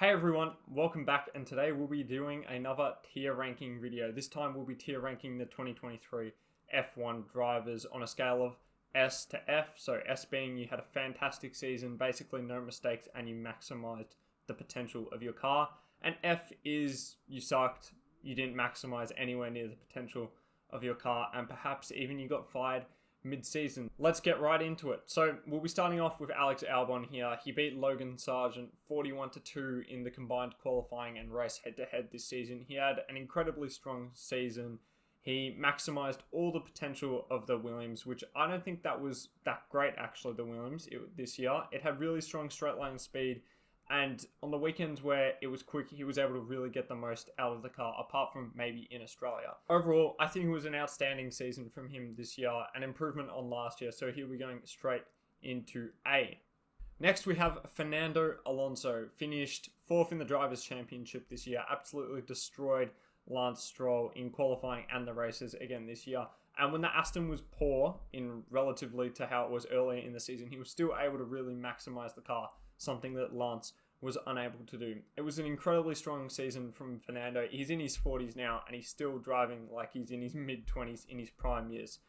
Hey everyone, welcome back, and today we'll be doing another tier ranking video. This time we'll be tier ranking the 2023 F1 drivers on a scale of S to F. So S being you had a fantastic season, basically no mistakes, and you maximized the potential of your car. And F is you sucked, you didn't maximize anywhere near the potential of your car, and perhaps even you got fired mid-season. Let's get right into it. So we'll be starting off with Alex Albon here. He beat Logan Sargent 41-2 in the combined qualifying and race head-to-head this season. He had an incredibly strong season. He maximized all the potential of the Williams, which I don't think that was that great actually, the Williams this year. It had really strong straight line speed, and on the weekends where it was quick, he was able to really get the most out of the car, apart from maybe in Australia. Overall, I think it was an outstanding season from him this year, an improvement on last year, so here we're going straight into A. Next, we have Fernando Alonso, finished 4th in the Drivers' Championship this year, absolutely destroyed Lance Stroll in qualifying and the races again this year. And when the Aston was poor in relatively to how it was earlier in the season, he was still able to really maximize the car, something that Lance was unable to do. It was an incredibly strong season from Fernando. He's in his 40s now, and he's still driving like he's in his mid-20s in his prime years.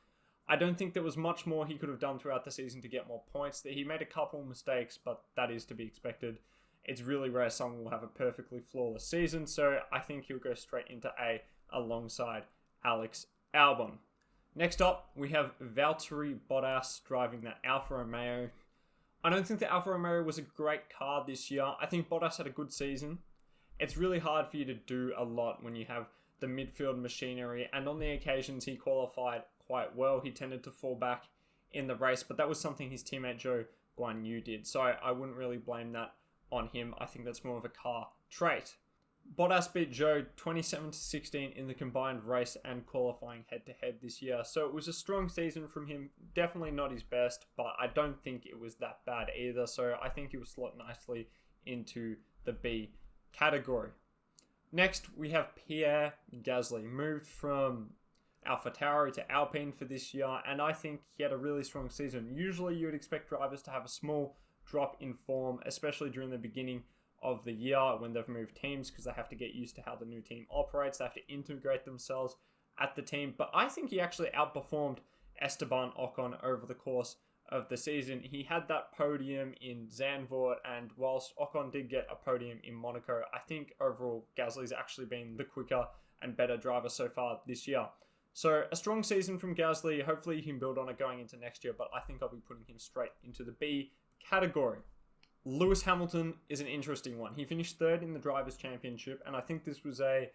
I don't think there was much more he could have done throughout the season to get more points. He made a couple mistakes, but that is to be expected. It's really rare someone will have a perfectly flawless season, so I think he'll go straight into A alongside Alex Albon. Next up, we have Valtteri Bottas driving that Alfa Romeo. I don't think the Alfa Romeo was a great car this year. I think Bottas had a good season. It's really hard for you to do a lot when you have the midfield machinery, and on the occasions he qualified quite well. He tended to fall back in the race, but that was something his teammate Zhou Guanyu did, so I wouldn't really blame that on him. I think that's more of a car trait. Bottas beat Zhou 27-16 in the combined race and qualifying head-to-head this year. So it was a strong season from him. Definitely not his best, but I don't think it was that bad either. So I think he will slot nicely into the B category. Next, we have Pierre Gasly. Moved from AlphaTauri to Alpine for this year, and I think he had a really strong season. Usually you would expect drivers to have a small drop in form, especially during the beginning of the year when they've moved teams, because they have to get used to how the new team operates. They have to integrate themselves at the team. But I think he actually outperformed Esteban Ocon over the course of the season. He had that podium in Zandvoort, and whilst Ocon did get a podium in Monaco, I think overall Gasly's actually been the quicker and better driver so far this year. So a strong season from Gasly. Hopefully he can build on it going into next year, but I think I'll be putting him straight into the B category. Lewis Hamilton is an interesting one. He finished 3rd in the Drivers' Championship, and I think this was an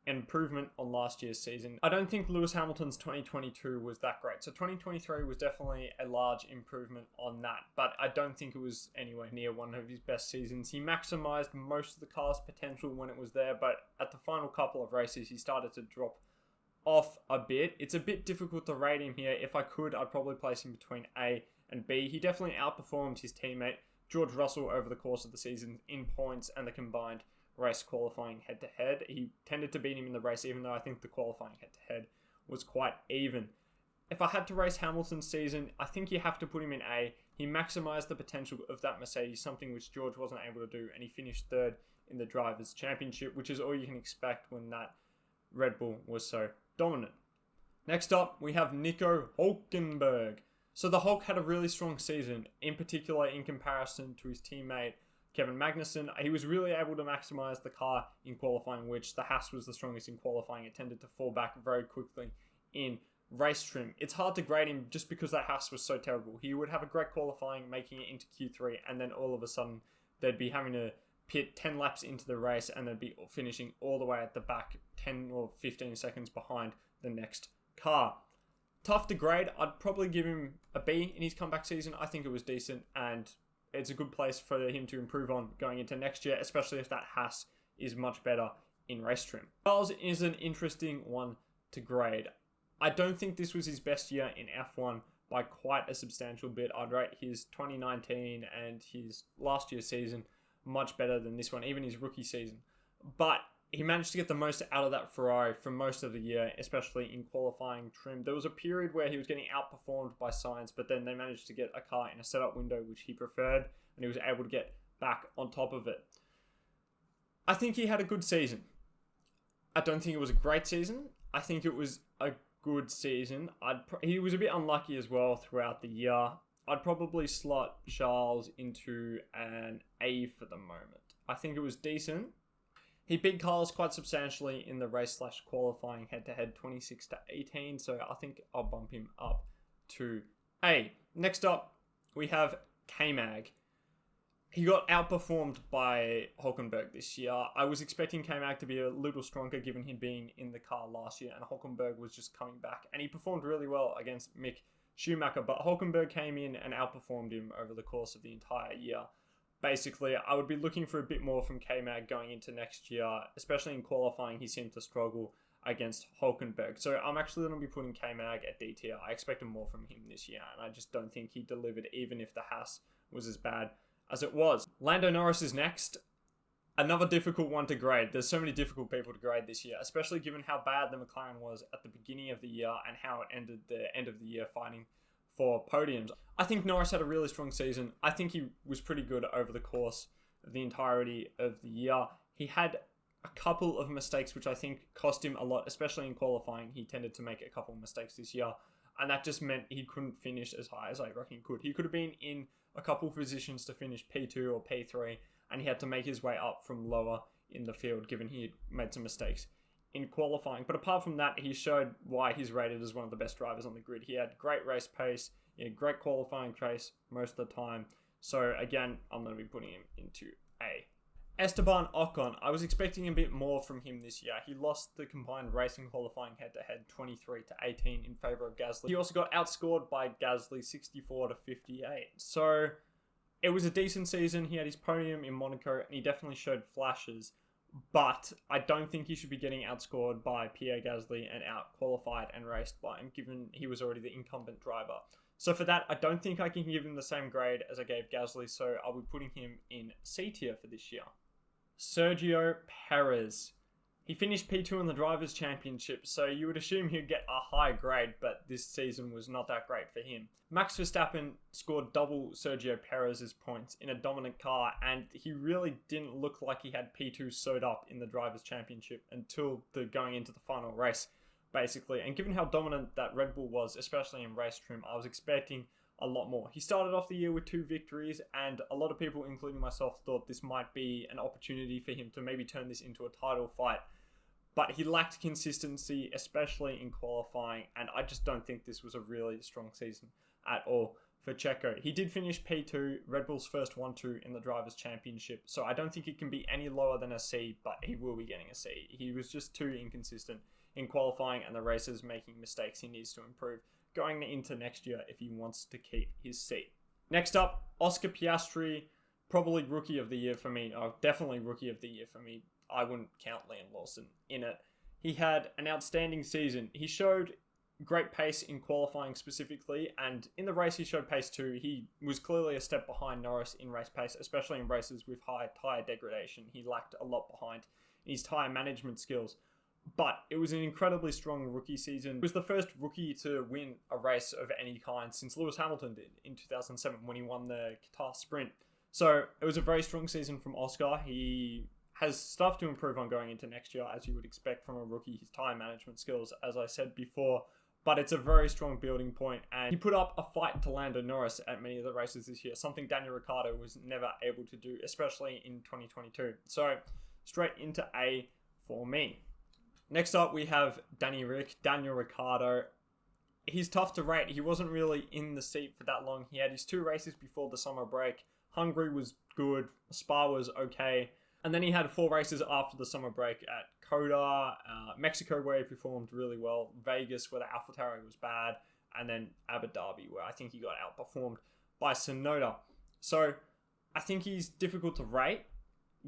improvement on last year's season. I don't think Lewis Hamilton's 2022 was that great. So 2023 was definitely a large improvement on that, but I don't think it was anywhere near one of his best seasons. He maximized most of the car's potential when it was there, but at the final couple of races, he started to drop off a bit. It's a bit difficult to rate him here. If I could, I'd probably place him between A and B. He definitely outperformed his teammate George Russell over the course of the season in points and the combined race qualifying head-to-head. He tended to beat him in the race, even though I think the qualifying head-to-head was quite even. If I had to race Hamilton's season, I think you have to put him in A. He maximized the potential of that Mercedes, something which George wasn't able to do, and he finished 3rd in the Drivers' Championship, which is all you can expect when that Red Bull was so dominant. Next up, we have Nico Hülkenberg. So the Hulk had a really strong season, in particular in comparison to his teammate Kevin Magnussen. He was really able to maximize the car in qualifying, which the Haas was the strongest in qualifying. It tended to fall back very quickly in race trim. It's hard to grade him just because that Haas was so terrible. He would have a great qualifying, making it into Q3, and then all of a sudden they'd be having to pit 10 laps into the race, and they'd be finishing all the way at the back, 10 or 15 seconds behind the next car. Tough to grade. I'd probably give him a B in his comeback season. I think it was decent, and it's a good place for him to improve on going into next year, especially if that Haas is much better in race trim. Charles is an interesting one to grade. I don't think this was his best year in F1 by quite a substantial bit. I'd rate his 2019 and his last year's season much better than this one, even his rookie season. But he managed to get the most out of that Ferrari for most of the year, especially in qualifying trim. There was a period where he was getting outperformed by Sainz, but then they managed to get a car in a setup window which he preferred, and he was able to get back on top of it. I think he had a good season. I don't think it was a great season. I think it was a good season. He was a bit unlucky as well throughout the year. I'd probably slot Charles into an A for the moment. I think it was decent. He beat Carlos quite substantially in the race/qualifying head-to-head 26-18, so I think I'll bump him up to A. Next up, we have K-Mag. He got outperformed by Hulkenberg this year. I was expecting K-Mag to be a little stronger given he'd been in the car last year, and Hulkenberg was just coming back, and he performed really well against Mick Schumacher, but Hulkenberg came in and outperformed him over the course of the entire year. Basically, I would be looking for a bit more from K-Mag going into next year, especially in qualifying. He seemed to struggle against Hulkenberg. So I'm actually going to be putting K-Mag at D tier. I expected more from him this year, and I just don't think he delivered, even if the Haas was as bad as it was. Lando Norris is next. Another difficult one to grade. There's so many difficult people to grade this year, especially given how bad the McLaren was at the beginning of the year and how it ended the end of the year fighting for podiums. I think Norris had a really strong season. I think he was pretty good over the course of the entirety of the year. He had a couple of mistakes which I think cost him a lot, especially in qualifying. He tended to make a couple of mistakes this year, and that just meant he couldn't finish as high as I reckon he could. He could have been in a couple of positions to finish P2 or P3, and he had to make his way up from lower in the field given he had made some mistakes in qualifying. But apart from that, he showed why he's rated as one of the best drivers on the grid. He had great race pace, he had great qualifying pace most of the time. So again, I'm going to be putting him into A. Esteban Ocon, I was expecting a bit more from him this year. He lost the combined racing qualifying head-to-head 23-18 in favour of Gasly. He also got outscored by Gasly 64-58. So it was a decent season. He had his podium in Monaco, and he definitely showed flashes. But I don't think he should be getting outscored by Pierre Gasly and out-qualified and raced by him, given he was already the incumbent driver. So for that, I don't think I can give him the same grade as I gave Gasly, so I'll be putting him in C tier for this year. Sergio Perez. He finished P2 in the Drivers' Championship, so you would assume he'd get a high grade, but this season was not that great for him. Max Verstappen scored double Sergio Perez's points in a dominant car, and he really didn't look like he had P2 sewed up in the Drivers' Championship until going into the final race, basically. And given how dominant that Red Bull was, especially in race trim, I was expecting a lot more. He started off the year with 2 victories, and a lot of people, including myself, thought this might be an opportunity for him to maybe turn this into a title fight. But he lacked consistency, especially in qualifying, and I just don't think this was a really strong season at all for Checo. He did finish P2, Red Bull's first 1-2 in the Drivers' Championship, so I don't think it can be any lower than a C, but he will be getting a C. He was just too inconsistent in qualifying, and the races making mistakes he needs to improve going into next year if he wants to keep his seat. Next up, Oscar Piastri, probably Rookie of the Year for me. Oh, definitely Rookie of the Year for me. I wouldn't count Liam Lawson in it. He had an outstanding season. He showed great pace in qualifying specifically, and in the race he showed pace too. He was clearly a step behind Norris in race pace, especially in races with high tyre degradation. He lacked a lot behind in his tyre management skills. But it was an incredibly strong rookie season. He was the first rookie to win a race of any kind since Lewis Hamilton did in 2007 when he won the Qatar Sprint. So it was a very strong season from Oscar. He has stuff to improve on going into next year, as you would expect from a rookie. His tyre management skills, as I said before, but it's a very strong building point, and he put up a fight to Lando Norris at many of the races this year, something Daniel Ricciardo was never able to do, especially in 2022. So straight into A for me. Next up, we have Daniel Ricciardo. He's tough to rate. He wasn't really in the seat for that long. He had his 2 races before the summer break. Hungary was good. Spa was okay. And then he had 4 races after the summer break at Coda, Mexico, where he performed really well, Vegas, where the AlphaTauri was bad, and then Abu Dhabi, where I think he got outperformed by Tsunoda. So I think he's difficult to rate,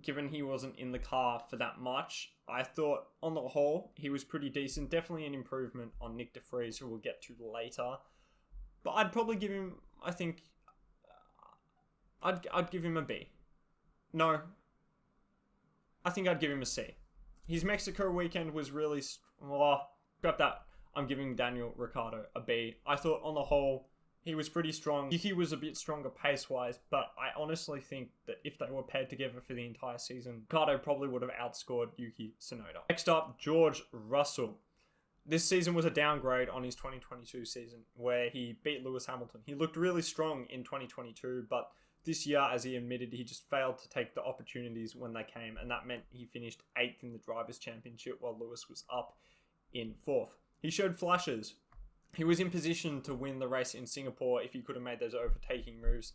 given he wasn't in the car for that much. I thought, on the whole, he was pretty decent. Definitely an improvement on Nick de Vries, who we'll get to later. But I'd probably give him, I think, I'd give him a B. No, I think I'd give him a C. His Mexico weekend was really... scrap that. I'm giving Daniel Ricciardo a B. I thought, on the whole, he was pretty strong. Yuki was a bit stronger pace-wise, but I honestly think that if they were paired together for the entire season, Ricciardo probably would have outscored Yuki Tsunoda. Next up, George Russell. This season was a downgrade on his 2022 season, where he beat Lewis Hamilton. He looked really strong in 2022, but this year, as he admitted, he just failed to take the opportunities when they came, and that meant he finished 8th in the Drivers' Championship while Lewis was up in 4th. He showed flashes. He was in position to win the race in Singapore if he could have made those overtaking moves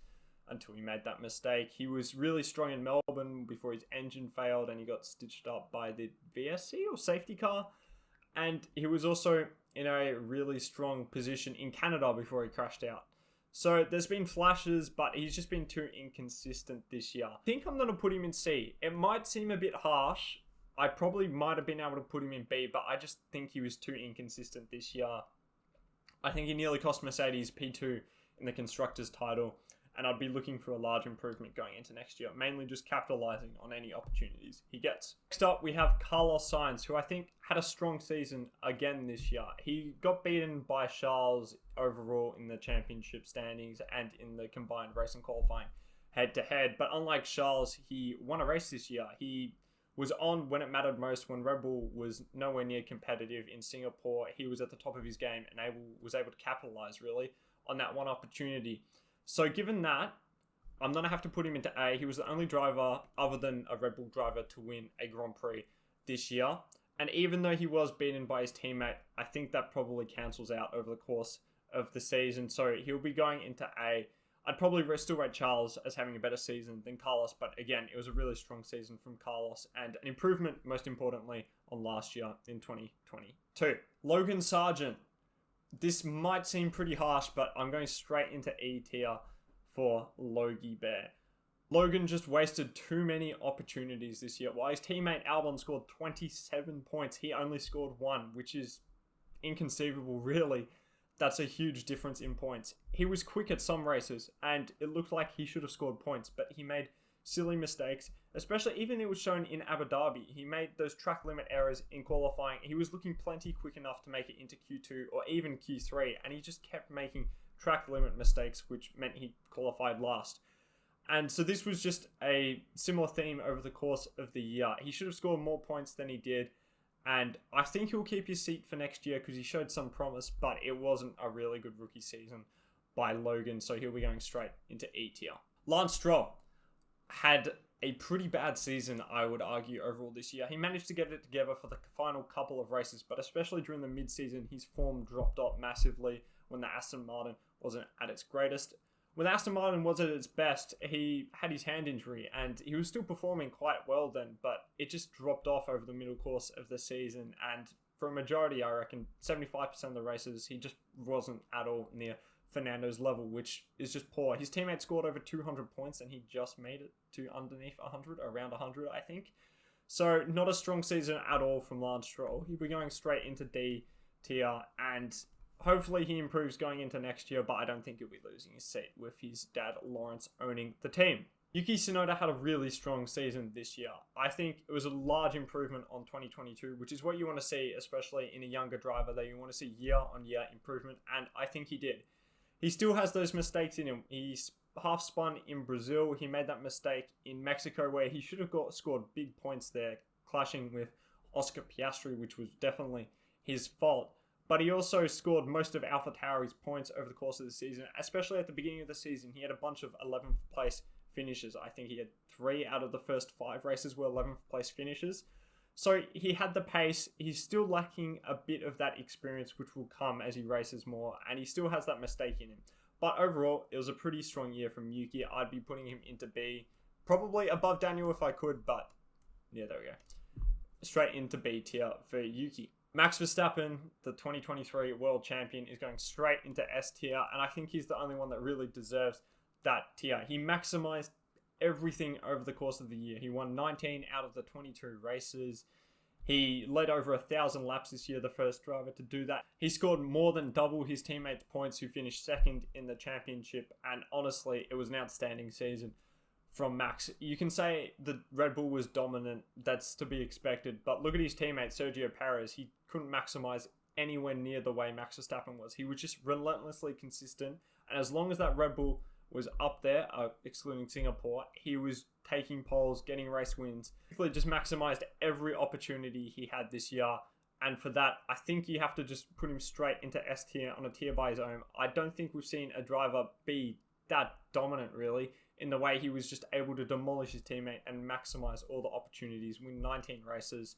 until he made that mistake. He was really strong in Melbourne before his engine failed and he got stitched up by the VSC or safety car. And he was also in a really strong position in Canada before he crashed out. So there's been flashes, but he's just been too inconsistent this year. I think I'm going to put him in C. It might seem a bit harsh. I probably might have been able to put him in B, but I just think he was too inconsistent this year. I think he nearly cost Mercedes P2 in the Constructors' title, and I'd be looking for a large improvement going into next year, mainly just capitalizing on any opportunities he gets. Next up, we have Carlos Sainz, who I think had a strong season again this year. He got beaten by Charles overall in the championship standings and in the combined race and qualifying head-to-head, but unlike Charles, he won a race this year. He was on when it mattered most, when Red Bull was nowhere near competitive in Singapore. He was at the top of his game and was able to capitalize, really, on that one opportunity. So given that, I'm going to have to put him into A. He was the only driver other than a Red Bull driver to win a Grand Prix this year. And even though he was beaten by his teammate, I think that probably cancels out over the course of the season. So he'll be going into A. I'd probably still rate Charles as having a better season than Carlos, but again, it was a really strong season from Carlos and an improvement, most importantly, on last year in 2022. Logan Sargent. This might seem pretty harsh, but I'm going straight into E tier for Logie Bear. Logan just wasted too many opportunities this year. While his teammate Albon scored 27 points, he only scored 1, which is inconceivable, really. That's a huge difference in points. He was quick at some races, and it looked like he should have scored points, but he made silly mistakes, especially even it was shown in Abu Dhabi. He made those track limit errors in qualifying. He was looking plenty quick enough to make it into Q2 or even Q3, and he just kept making track limit mistakes, which meant he qualified last. And so this was just a similar theme over the course of the year. He should have scored more points than he did. And I think he'll keep his seat for next year because he showed some promise, but it wasn't a really good rookie season by Logan, so he'll be going straight into E tier. Lance Stroll had a pretty bad season, I would argue, overall this year. He managed to get it together for the final couple of races, but especially during the mid-season, his form dropped off massively when the Aston Martin wasn't at its greatest. When Aston Martin was at its best, he had his hand injury and he was still performing quite well then, but it just dropped off over the middle course of the season. And for a majority, I reckon 75% of the races, he just wasn't at all near Fernando's level, which is just poor. His teammate scored over 200 points and he just made it to underneath 100, around 100, I think. So not a strong season at all from Lance Stroll. He'll be going straight into D tier, and hopefully he improves going into next year, but I don't think he'll be losing his seat with his dad Lawrence owning the team. Yuki Tsunoda had a really strong season this year. I think it was a large improvement on 2022, which is what you want to see, especially in a younger driver, that you want to see year-on-year improvement, and I think he did. He still has those mistakes in him. He's half spun in Brazil. He made that mistake in Mexico where he should have scored big points there, clashing with Oscar Piastri, which was definitely his fault. But he also scored most of AlphaTauri's points over the course of the season, especially at the beginning of the season. He had a bunch of 11th place finishes. I think he had 3 out of the first 5 races were 11th place finishes. So he had the pace. He's still lacking a bit of that experience, which will come as he races more, and he still has that mistake in him. But overall, it was a pretty strong year from Yuki. I'd be putting him into B, probably above Daniel if I could, but yeah, there we go. Straight into B tier for Yuki. Max Verstappen, the 2023 world champion, is going straight into S tier, and I think he's the only one that really deserves that tier. He maximized everything over the course of the year. He won 19 out of the 22 races. He led over 1,000 laps this year, the first driver to do that. He scored more than double his teammates' points, who finished second in the championship, and honestly, it was an outstanding season from Max. You can say the Red Bull was dominant, that's to be expected, but look at his teammate Sergio Perez. He couldn't maximize anywhere near the way Max Verstappen was. He was just relentlessly consistent, and as long as that Red Bull was up there, excluding Singapore, he was taking poles, getting race wins. He just maximized every opportunity he had this year. And for that, I think you have to just put him straight into S tier on a tier by his own. I don't think we've seen a driver be that dominant, really, in the way he was just able to demolish his teammate and maximize all the opportunities, win 19 races.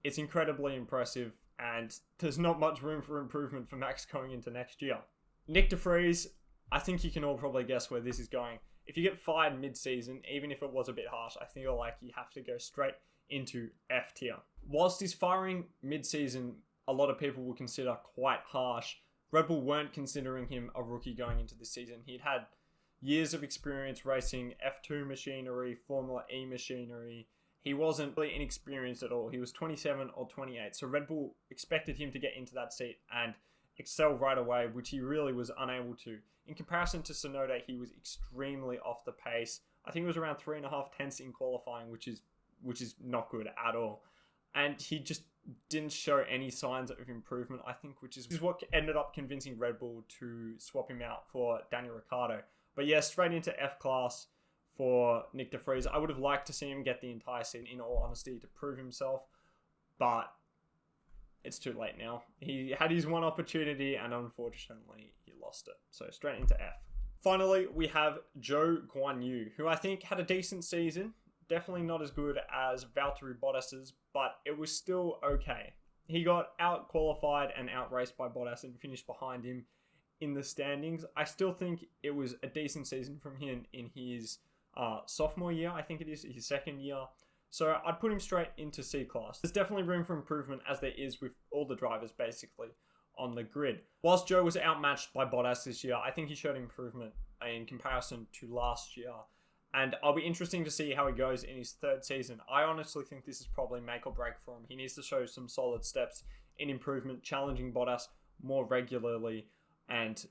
It's incredibly impressive, and there's not much room for improvement for Max going into next year. Nyck de Vries, I think you can all probably guess where this is going. If you get fired mid-season, even if it was a bit harsh, I feel like you have to go straight into F tier. Whilst his firing mid-season, a lot of people will consider quite harsh, Red Bull weren't considering him a rookie going into this season. He'd had years of experience racing F2 machinery, Formula E machinery. He wasn't really inexperienced at all. He was 27 or 28, so Red Bull expected him to get into that seat and excel right away, which he really was unable to. In comparison to Tsunoda, he was extremely off the pace. I think it was around 3.5 tenths in qualifying, which is not good at all. And he just didn't show any signs of improvement, I think, which is what ended up convincing Red Bull to swap him out for Daniel Ricciardo. But yeah, straight into F class for Nyck de Vries. I would have liked to see him get the entire season, in all honesty, to prove himself. But it's too late now. He had his one opportunity and unfortunately he lost it. So straight into F. Finally, we have Zhou Guanyu, who I think had a decent season. Definitely not as good as Valtteri Bottas's, but it was still okay. He got out-qualified and out-raced by Bottas and finished behind him in the standings. I still think it was a decent season from him in his sophomore year. I think it is his second year. So I'd put him straight into C class. There's definitely room for improvement, as there is with all the drivers basically on the grid. Whilst Zhou was outmatched by Bottas this year, I think he showed improvement in comparison to last year. And I'll be interesting to see how he goes in his third season. I honestly think this is probably make or break for him. He needs to show some solid steps in improvement, challenging Bottas more regularly. And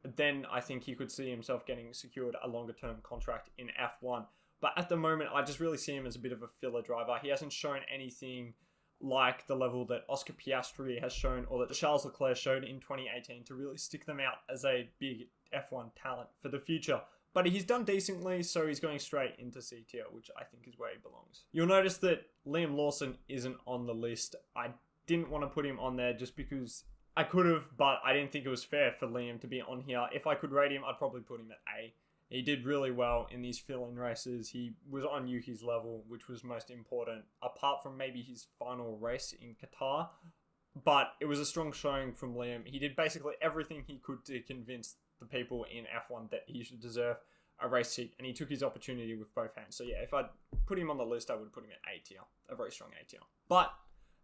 then I think he could see himself getting secured a longer term contract in F1. But at the moment, I just really see him as a bit of a filler driver. He hasn't shown anything like the level that Oscar Piastri has shown or that Charles Leclerc showed in 2018 to really stick them out as a big F1 talent for the future. But he's done decently, so he's going straight into C tier, which I think is where he belongs. You'll notice that Liam Lawson isn't on the list. I didn't want to put him on there just because I could have, but I didn't think it was fair for Liam to be on here. If I could rate him, I'd probably put him at A. He did really well in these fill-in races. He was on Yuki's level, which was most important, apart from maybe his final race in Qatar. But it was a strong showing from Liam. He did basically everything he could to convince the people in F1 that he should deserve a race seat, and he took his opportunity with both hands. So yeah, if I'd put him on the list, I would put him at A tier, a very strong A tier. But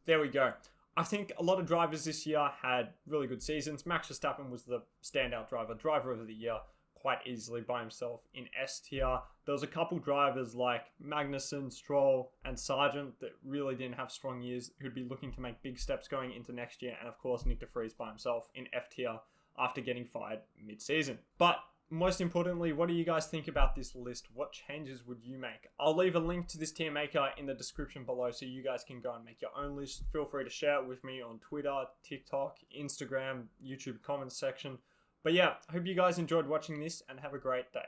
there we go. I think a lot of drivers this year had really good seasons. Max Verstappen was the standout driver of the year, quite easily by himself in S tier. There was a couple drivers like Magnussen, Stroll, and Sargent that really didn't have strong years, who'd be looking to make big steps going into next year, and of course Nyck de Vries by himself in F tier after getting fired mid-season. But most importantly, what do you guys think about this list? What changes would you make? I'll leave a link to this tier maker in the description below so you guys can go and make your own list. Feel free to share it with me on Twitter, TikTok, Instagram, YouTube comments section. But yeah, I hope you guys enjoyed watching this and have a great day.